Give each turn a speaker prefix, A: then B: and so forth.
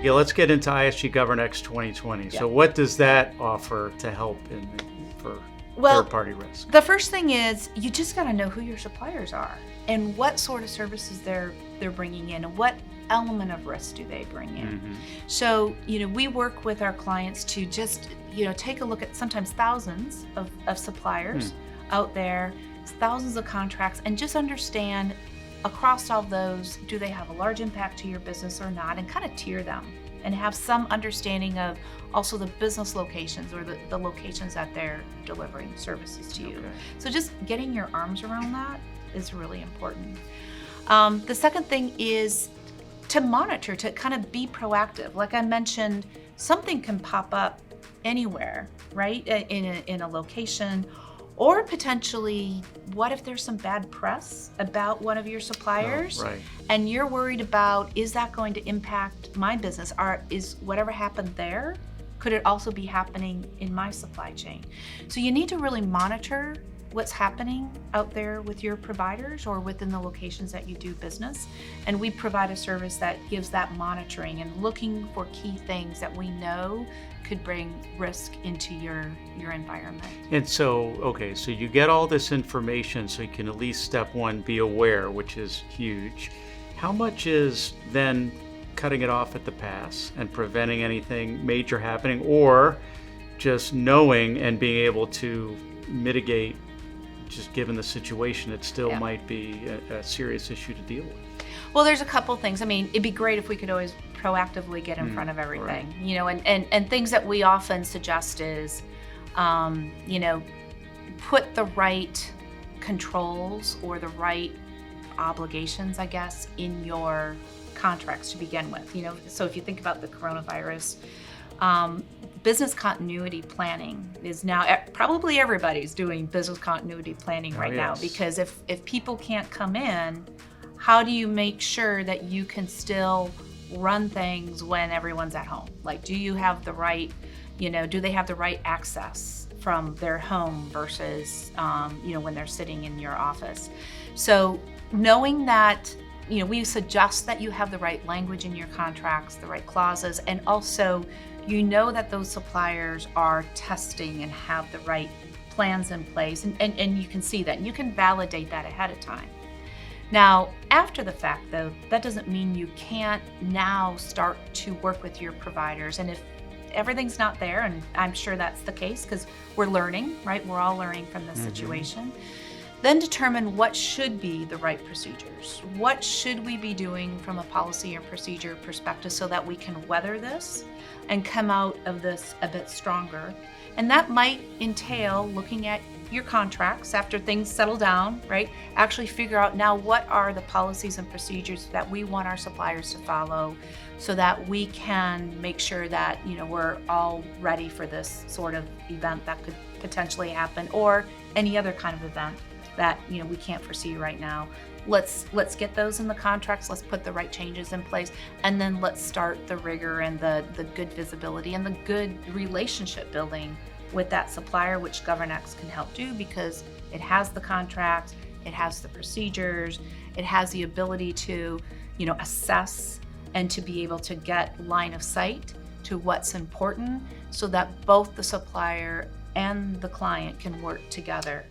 A: Yeah, let's get into ISG GovernX 2020. So what does that offer to help for third-party risk?
B: The first thing is you just got to know who your suppliers are and what sort of services they're bringing in and what element of risk do they bring in.
A: Mm-hmm.
B: So, we work with our clients to just, take a look at sometimes thousands of suppliers out there, thousands of contracts, and just understand across all those, do they have a large impact to your business or not, and kind of tier them and have some understanding of also the business locations or the locations that they're delivering services to you.
A: Okay.
B: So just getting your arms around that is really important. The second thing is to monitor, to kind of be proactive. Like I mentioned, something can pop up anywhere, right? In a location, or potentially, what if there's some bad press about one of your suppliers?
A: Oh, right.
B: And you're worried about, is that going to impact my business? Is whatever happened there, could it also be happening in my supply chain? So you need to really monitor what's happening out there with your providers or within the locations that you do business. And we provide a service that gives that monitoring and looking for key things that we know could bring risk into your environment.
A: And so you get all this information so you can at least step one, be aware, which is huge. How much is then cutting it off at the pass and preventing anything major happening, or just knowing and being able to mitigate, just given the situation, it still might be a serious issue to deal with?
B: Well, there's a couple things. I mean, it'd be great if we could always proactively get in front of everything,
A: right.
B: And things that we often suggest is, put the right controls or the right obligations, I guess, in your contracts to begin with. So if you think about the coronavirus, business continuity planning is now, probably everybody's doing business continuity planning right now, because if people can't come in, how do you make sure that you can still run things when everyone's at home? Like, do you have the right, do they have the right access from their home versus, when they're sitting in your office? So knowing that, we suggest that you have the right language in your contracts, the right clauses, and also that those suppliers are testing and have the right plans in place, and you can see that, and you can validate that ahead of time. Now, after the fact, though, that doesn't mean you can't now start to work with your providers. And if everything's not there, and I'm sure that's the case because we're learning, right? We're all learning from this situation. Then determine what should be the right procedures. What should we be doing from a policy or procedure perspective so that we can weather this and come out of this a bit stronger? And that might entail looking at your contracts after things settle down, right? Actually figure out now what are the policies and procedures that we want our suppliers to follow so that we can make sure that, we're all ready for this sort of event that could potentially happen, or any other kind of event that, we can't foresee right now. Let's get those in the contracts, let's put the right changes in place, and then let's start the rigor and the good visibility and the good relationship building with that supplier, which GovernX can help do because it has the contracts, it has the procedures, it has the ability to, assess and to be able to get line of sight to what's important so that both the supplier and the client can work together.